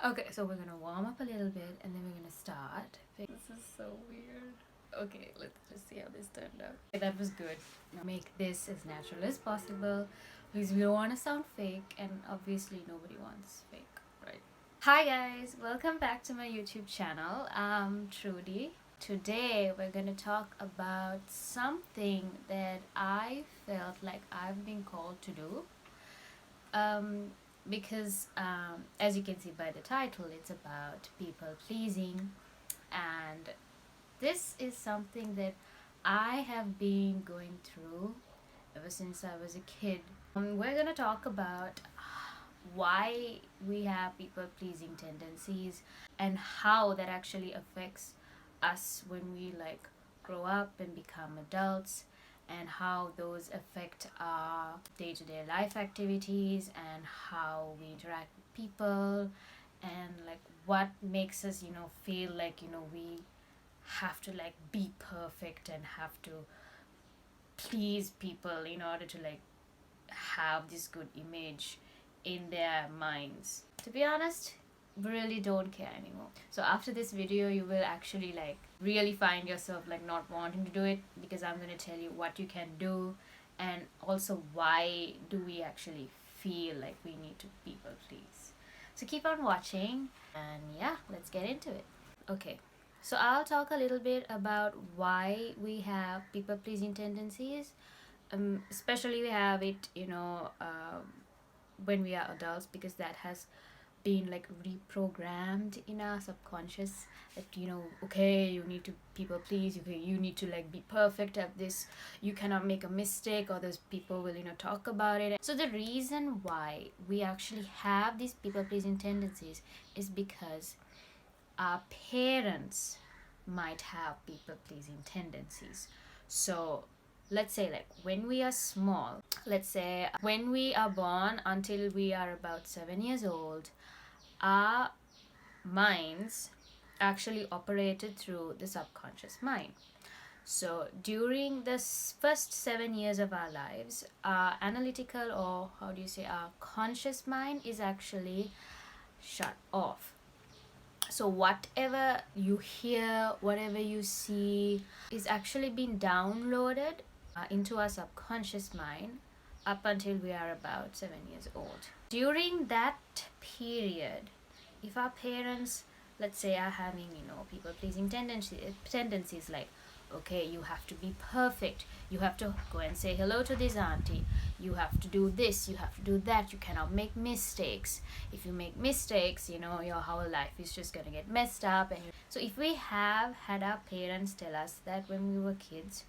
Okay, so we're gonna warm up a little bit and then we're gonna start. This is so weird. Okay, let's just see how this turned out. Okay, that was good. Now make this as natural as possible because we don't want to sound fake, and obviously nobody wants fake, right? Hi guys, welcome back to my YouTube channel. I'm Trudy. Today we're gonna talk about something that I felt like I've been called to do. Um, because as you can see by the title, it's about people pleasing, and this is something that I have been going through ever since I was a kid. We're gonna talk about why we have people pleasing tendencies and how that actually affects us when we like grow up and become adults, and how those affect our day-to-day life activities and how we interact with people, and like what makes us feel like we have to like be perfect and have to please people in order to like have this good image in their minds. To be honest, we really don't care anymore. So after this video, you will actually like really find yourself like not wanting to do it, because I'm going to tell you what you can do, and also why do we actually feel like we need to people please. So keep on watching, and yeah, let's get into it. Okay, so I'll talk a little bit about why we have people pleasing tendencies. Especially we have it, when we are adults, because that has been like reprogrammed in our subconscious, that okay, you need to people please, okay, you need to like be perfect at this, you cannot make a mistake or those people will talk about it. So the reason why we actually have these people pleasing tendencies is because our parents might have people pleasing tendencies. So let's say like when we are small, let's say when we are born until we are about 7 years old, our minds actually operated through the subconscious mind. So during the first 7 years of our lives, our analytical, or how do you say, our conscious mind is actually shut off. So whatever you hear, whatever you see is actually being downloaded into our subconscious mind up until we are about 7 years old. During that period, if our parents, let's say, are having people pleasing tendencies like, okay, you have to be perfect, you have to go and say hello to this auntie, you have to do this, you have to do that, you cannot make mistakes. If you make mistakes, your whole life is just gonna get messed up. And so if we have had our parents tell us that when we were kids,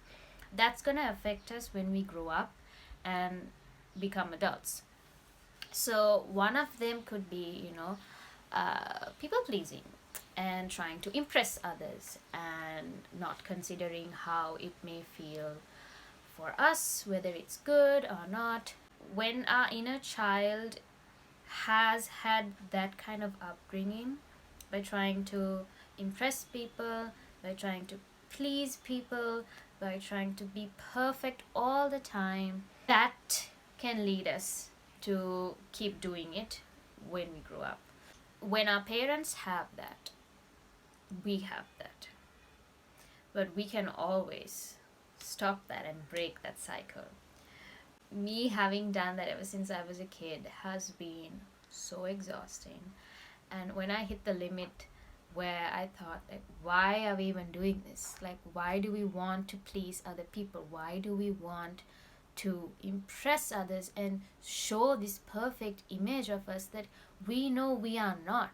that's gonna affect us when we grow up and become adults. So one of them could be people pleasing and trying to impress others and not considering how it may feel for us, whether it's good or not. When our inner child has had that kind of upbringing, by trying to impress people, by trying to please people, by trying to be perfect all the time, that can lead us to keep doing it when we grow up. When our parents have that, we have that. But we can always stop that and break that cycle. Me having done that ever since I was a kid has been so exhausting. And when I hit the limit where I thought, like, why are we even doing this? Like, why do we want to please other people? Why do we want to impress others and show this perfect image of us that we know we are not?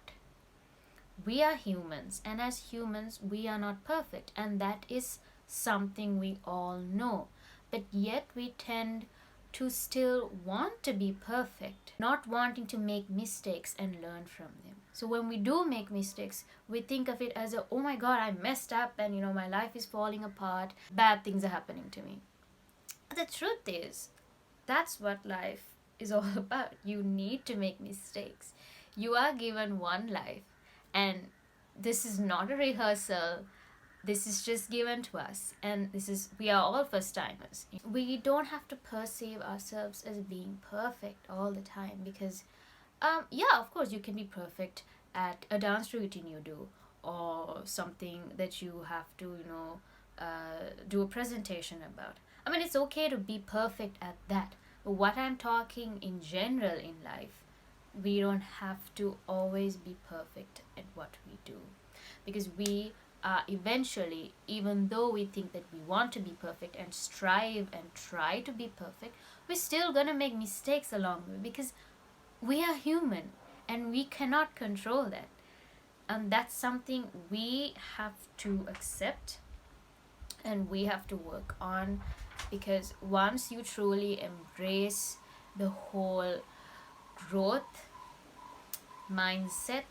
We are humans, and as humans, we are not perfect, and that is something we all know. But yet, we tend to still want to be perfect, not wanting to make mistakes and learn from them. So, when we do make mistakes, we think of it as a, oh my god, I messed up, and my life is falling apart, bad things are happening to me. But the truth is, that's what life is all about. You need to make mistakes. You are given one life, and this is not a rehearsal. This is just given to us, and we are all first timers. We don't have to perceive ourselves as being perfect all the time, because Yeah, of course, you can be perfect at a dance routine you do, or something that you have to, do a presentation about. I mean, it's okay to be perfect at that. But what I'm talking in general in life, we don't have to always be perfect at what we do, because we are eventually, even though we think that we want to be perfect and strive and try to be perfect, we're still gonna make mistakes along the way, because we are human and we cannot control that. And that's something we have to accept and we have to work on, because once you truly embrace the whole growth mindset,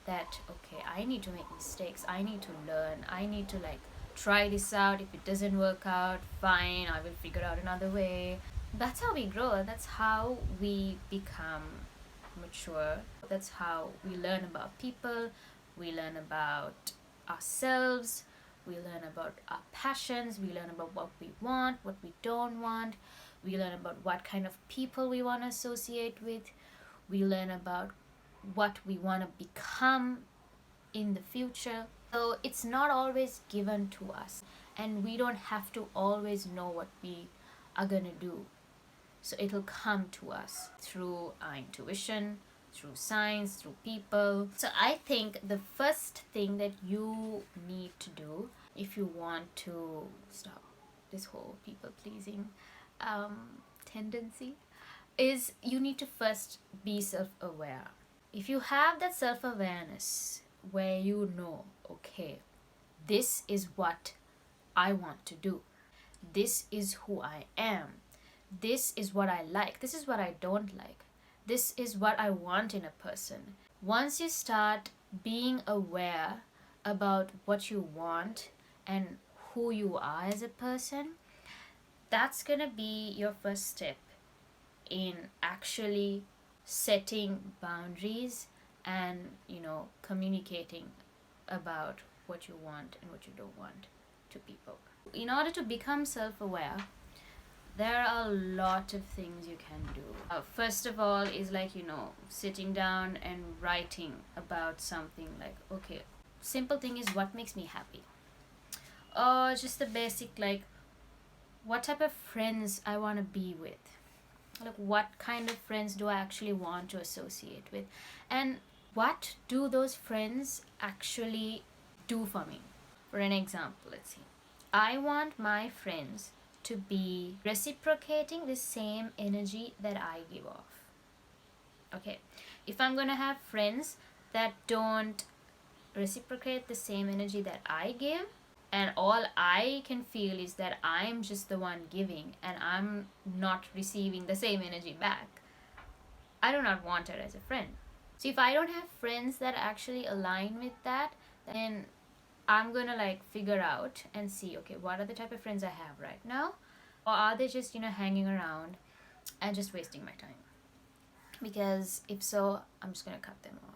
that okay, I need to make mistakes, I need to learn, I need to like try this out. If it doesn't work out, fine, I will figure out another way. That's how we grow, that's how we become mature. That's how we learn about people, we learn about ourselves, we learn about our passions, we learn about what we want, what we don't want, we learn about what kind of people we want to associate with, we learn about what we want to become in the future. So it's not always given to us, and we don't have to always know what we are gonna do. So it'll come to us through our intuition, through science, through people. So I think the first thing that you need to do if you want to stop this whole people pleasing tendency is you need to first be self aware. If you have that self awareness where you know, okay, this is what I want to do, this is who I am, this is what I like, this is what I don't like, this is what I want in a person. Once you start being aware about what you want and who you are as a person, that's gonna be your first step in actually setting boundaries and communicating about what you want and what you don't want to people. In order to become self-aware, there are a lot of things you can do. First of all is like sitting down and writing about something, like okay, simple thing is what makes me happy, or just the basic like what type of friends I want to be with, like what kind of friends do I actually want to associate with, and what do those friends actually do for me. For an example, let's see, I want my friends to be reciprocating the same energy that I give off. Okay, if I'm gonna have friends that don't reciprocate the same energy that I give, and all I can feel is that I'm just the one giving and I'm not receiving the same energy back, I do not want her as a friend. So if I don't have friends that actually align with that, then I'm gonna like figure out and see, okay, what are the type of friends I have right now, or are they just hanging around and just wasting my time? Because if so, I'm just gonna cut them off.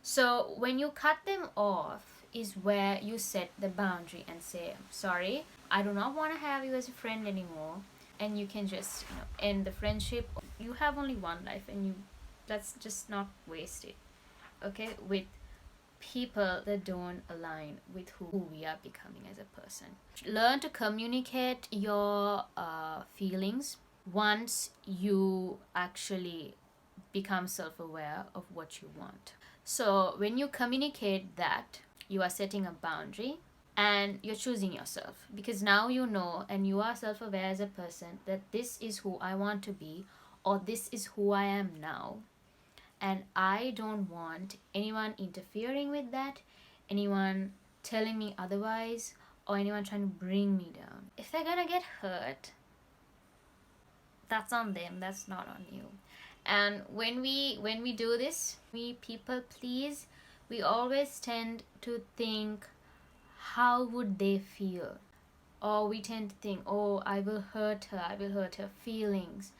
So when you cut them off is where you set the boundary and say, I'm sorry, I do not want to have you as a friend anymore, and you can just end the friendship. You have only one life, and let's just not waste it, okay, with people that don't align with who we are becoming as a person. Learn to communicate your feelings once you actually become self-aware of what you want. So when you communicate that, you are setting a boundary and you're choosing yourself, because now you know and you are self-aware as a person that this is who I want to be, or this is who I am now, and I don't want anyone interfering with that, anyone telling me otherwise, or anyone trying to bring me down. If they're gonna get hurt, that's on them, that's not on you. And when we do this, we people please, we always tend to think, how would they feel, or we tend to think, oh, I will hurt her, I will hurt her feelings.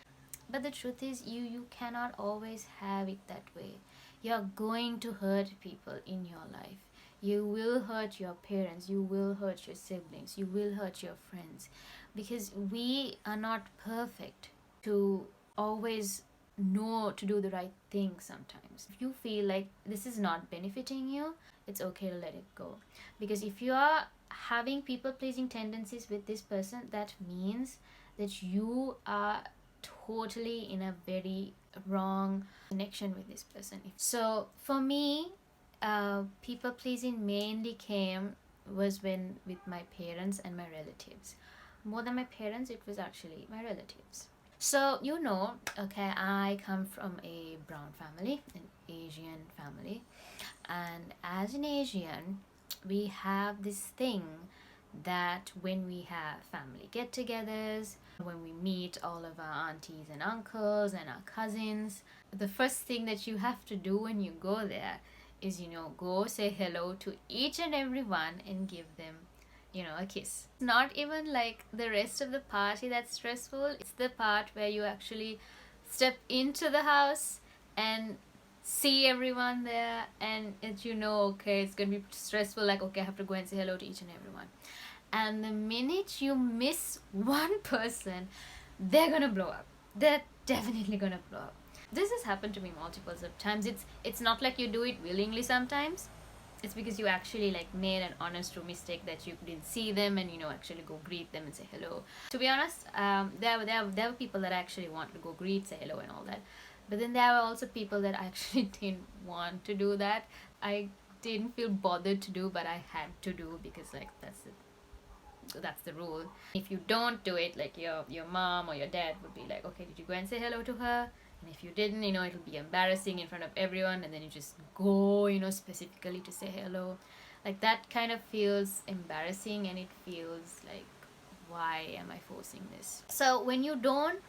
But the truth is, you cannot always have it that way. You're going to hurt people in your life. You will hurt your parents, you will hurt your siblings, you will hurt your friends, because we are not perfect to always know to do the right thing sometimes. If you feel like this is not benefiting you, it's okay to let it go. Because if you are having people pleasing tendencies with this person, that means that you are totally in a very wrong connection with this person. So for me, people pleasing mainly came was when with my parents and my relatives. More than my parents, it was actually my relatives. So, okay, I come from a brown family, an Asian family, and as an Asian, we have this thing that when we have family get togethers, when we meet all of our aunties and uncles and our cousins, the first thing that you have to do when you go there is, go say hello to each and every one and give them a kiss. Not even like the rest of the party that's stressful, it's the part where you actually step into the house and see everyone there, and okay, it's gonna be stressful, like, okay, I have to go and say hello to each and everyone. And the minute you miss one person, they're gonna blow up. They're definitely gonna blow up. This has happened to me multiple of times. It's not like you do it willingly sometimes. It's because you actually like made an honest true mistake that you didn't see them and actually go greet them and say hello. To be honest, there were people that actually wanted to go greet, say hello and all that, but then there were also people that actually didn't want to do that. I didn't feel bothered to do, but I had to do because like that's the rule. If you don't do it, like your mom or your dad would be like, okay, did you go and say hello to her? And if you didn't, it'll be embarrassing in front of everyone, and then you just go, specifically to say hello. Like that kind of feels embarrassing, and it feels like, why am I forcing this? So when you don't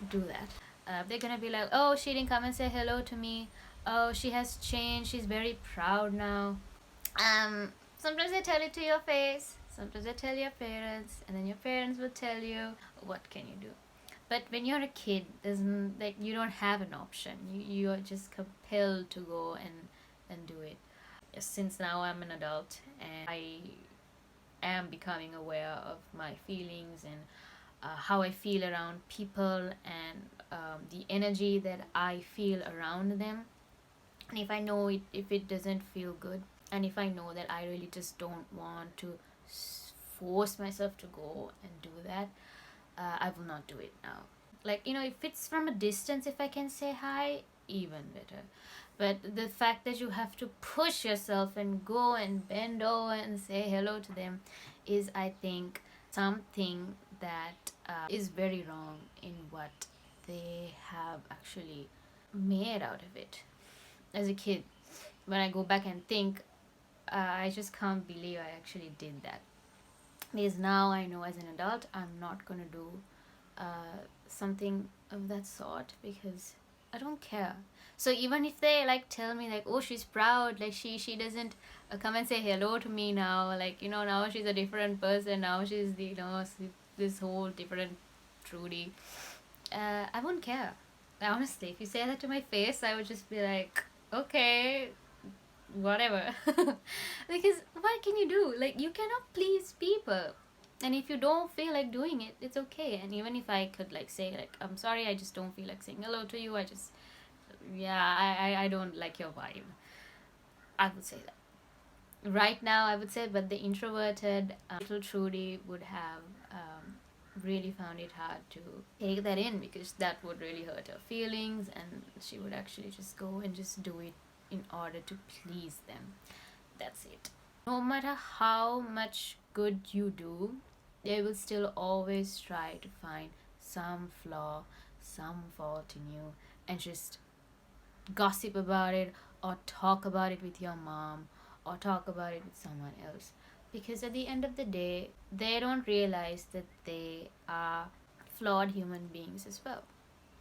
do that, they're gonna be like, oh, she didn't come and say hello to me. Oh, she has changed. She's very proud now. Sometimes they tell it to your face. Sometimes they tell your parents, and then your parents will tell you, what can you do? But when you're a kid, you don't have an option. You're just compelled to go and do it. Since now I'm an adult and I am becoming aware of my feelings and how I feel around people, and the energy that I feel around them. And if I know it, if it doesn't feel good, and if I know that I really just don't want to force myself to go and do that, I will not do it now. Like, if it's from a distance, if I can say hi, even better. But the fact that you have to push yourself and go and bend over and say hello to them is, I think, something that is very wrong in what they have actually made out of it. As a kid, when I go back and think, I just can't believe I actually did that. Because now I know as an adult, I'm not gonna do something of that sort because I don't care. So even if they like tell me like, oh, she's proud, like she doesn't come and say hello to me now, like now she's a different person, now she's the this whole different Trudy, I wouldn't care. Honestly, if you say that to my face, I would just be like, okay, whatever. Because what can you do? Like, you cannot please people, and if you don't feel like doing it, it's okay. And even if I could like say like, I'm sorry, I just don't feel like saying hello to you, I just, yeah, I don't like your vibe, I would say that right now, I would say. But the introverted little Trudy would have really found it hard to take that in, because that would really hurt her feelings, and she would actually just go and just do it in order to please them. That's it. No matter how much good you do, they will still always try to find some flaw, some fault in you, and just gossip about it, or talk about it with your mom, or talk about it with someone else. Because at the end of the day, they don't realize that they are flawed human beings as well.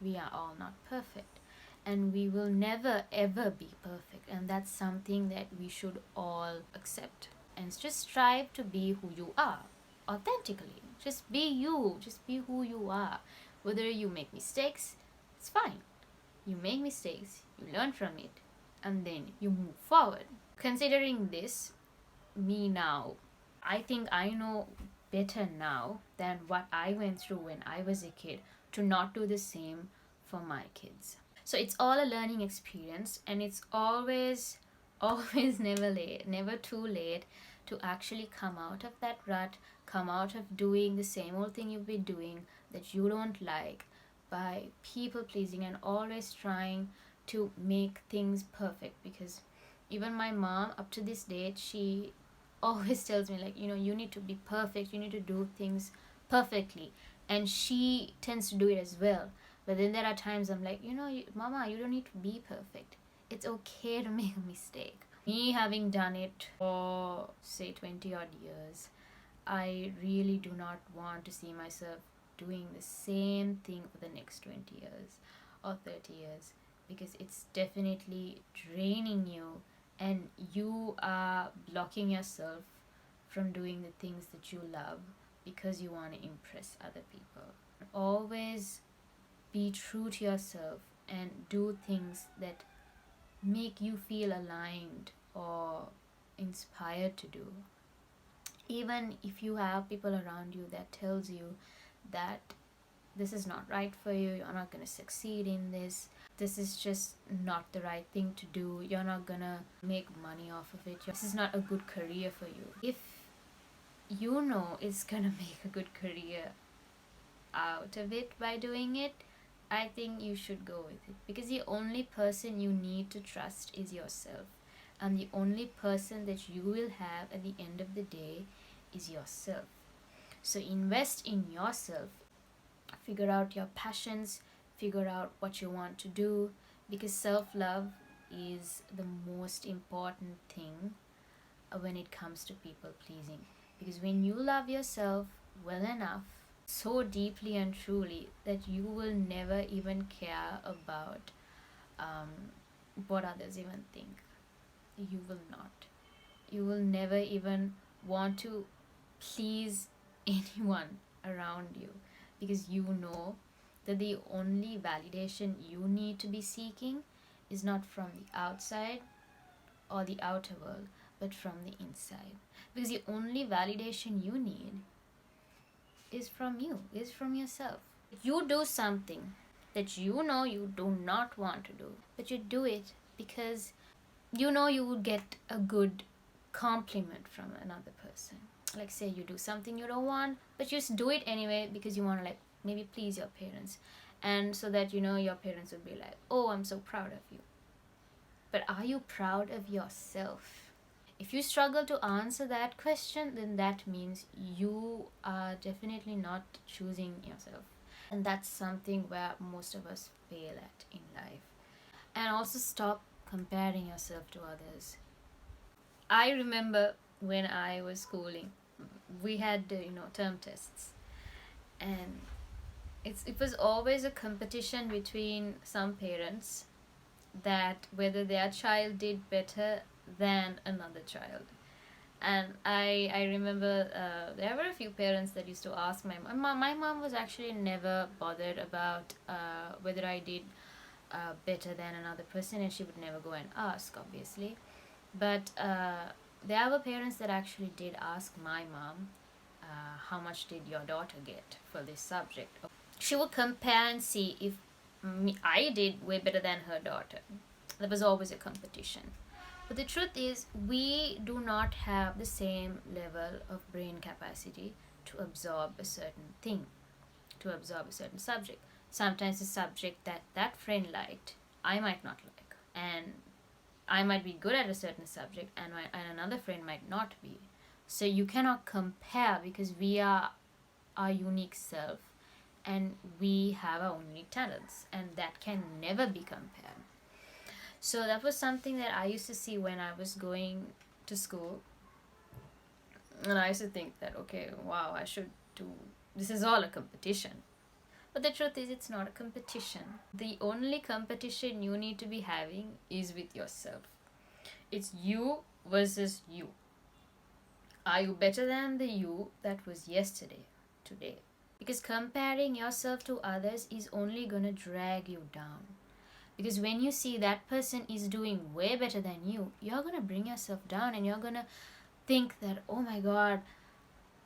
We are all not perfect, and we will never ever be perfect, and that's something that we should all accept. And just strive to be who you are authentically. Just be you, just be who you are. Whether you make mistakes, it's fine. You make mistakes, you learn from it, and then you move forward. Considering this, me now, I think I know better now than what I went through when I was a kid, to not do the same for my kids. So it's all a learning experience, and it's always, always never late, never too late to actually come out of that rut, come out of doing the same old thing you've been doing that you don't like, by people pleasing and always trying to make things perfect. Because even my mom, up to this date, she always tells me, like, you need to be perfect, you need to do things perfectly, and she tends to do it as well. But then there are times I'm like, Mama, you don't need to be perfect. It's okay to make a mistake. Me having done it for, say, 20 odd years, I really do not want to see myself doing the same thing for the next 20 years or 30 years, because it's definitely draining you, and you are blocking yourself from doing the things that you love because you want to impress other people. Always be true to yourself and do things that make you feel aligned or inspired to do. Even if you have people around you that tells you that this is not right for you, you're not going to succeed in this is just not the right thing to do, you're not going to make money off of it, this is not a good career for you. If you know it's going to make a good career out of it by doing it, I think you should go with it, because the only person you need to trust is yourself, and the only person that you will have at the end of the day is yourself. So invest in yourself, figure out your passions, figure out what you want to do, because self-love is the most important thing when it comes to people pleasing. Because when you love yourself well enough, so deeply and truly, that you will never even care about what others even think. You will not. You will never even want to please anyone around you, because you know that the only validation you need to be seeking is not from the outside or the outer world, but from the inside. Because the only validation you need is from you, is from yourself. You do something that you know you do not want to do, but you do it because you know you would get a good compliment from another person. Like, say you do something you don't want, but you just do it anyway because you want to, like, maybe please your parents, and so that your parents would be like, oh, I'm so proud of you. But are you proud of yourself? If you struggle to answer that question, then that means you are definitely not choosing yourself. And that's something where most of us fail at in life. And also, stop comparing yourself to others. I remember when I was schooling, we had term tests, and it was always a competition between some parents, that whether their child did better than another child. And I remember there were a few parents that used to ask my mom was actually never bothered about whether I did better than another person, and she would never go and ask, obviously. But there were parents that actually did ask my mom, how much did your daughter get for this subject. She would compare and see if I did way better than her daughter. There was always a competition. But the truth is, we do not have the same level of brain capacity to absorb a certain thing, to absorb a certain subject. Sometimes the subject that that friend liked, I might not like. And I might be good at a certain subject, and another friend might not be. So you cannot compare, because we are our unique self, and we have our own unique talents, and that can never be compared. So that was something that I used to see when I was going to school, and I used to think that, okay, wow, I should do, this is all a competition. But the truth is, it's not a competition. The only competition you need to be having is with yourself. It's you versus you. Are you better than the you that was yesterday, today? Because comparing yourself to others is only gonna drag you down. Because when you see that person is doing way better than you, you're gonna bring yourself down, and you're gonna think that, oh my god,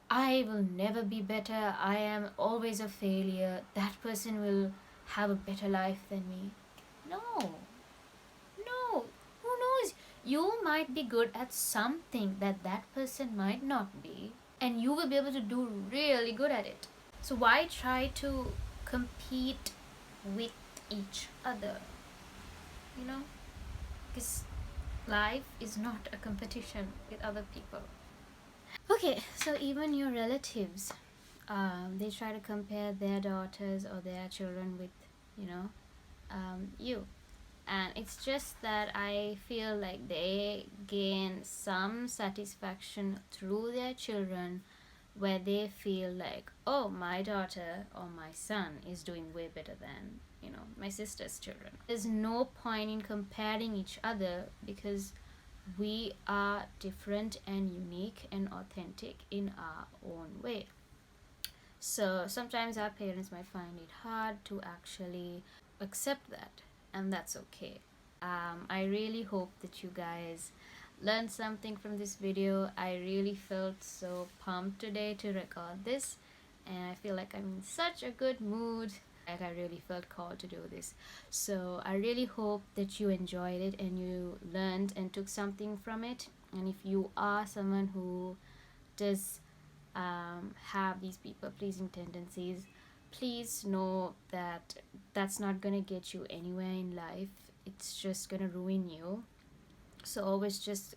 I will never be better, I am always a failure, that person will have a better life than me. No, no. Who knows? You might be good at something that that person might not be, and you will be able to do really good at it. So why try to compete with each other? You know, because life is not a competition with other people. Okay, so even your relatives, they try to compare their daughters or their children with, you know, you. And it's just that I feel like they gain some satisfaction through their children, where they feel like, oh, my daughter or my son is doing way better than, you know, my sister's children. There's no point in comparing each other, because we are different and unique and authentic in our own way. So sometimes our parents might find it hard to actually accept that, and that's okay. I really hope that you guys learned something from this video. I really felt so pumped today to record this, and I feel like I'm in such a good mood. Like, I really felt called to do this. So I really hope that you enjoyed it and you learned and took something from it. And if you are someone who does have these people pleasing tendencies, please know that that's not gonna get you anywhere in life. It's just gonna ruin you. So always just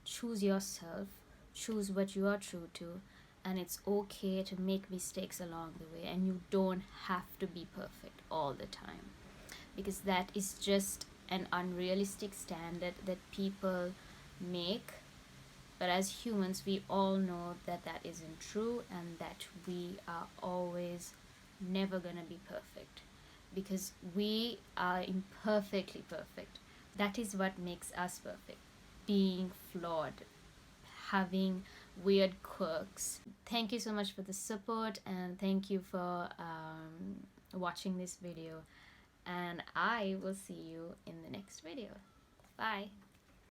choose yourself, choose what you are true to, and it's okay to make mistakes along the way, and you don't have to be perfect all the time, because that is just an unrealistic standard that people make. But as humans, we all know that that isn't true, and that we are always never gonna be perfect, because we are imperfectly perfect. That is what makes us perfect, being flawed, having weird quirks. Thank you so much for the support, and thank you for watching this video, and I will see you in the next video. Bye.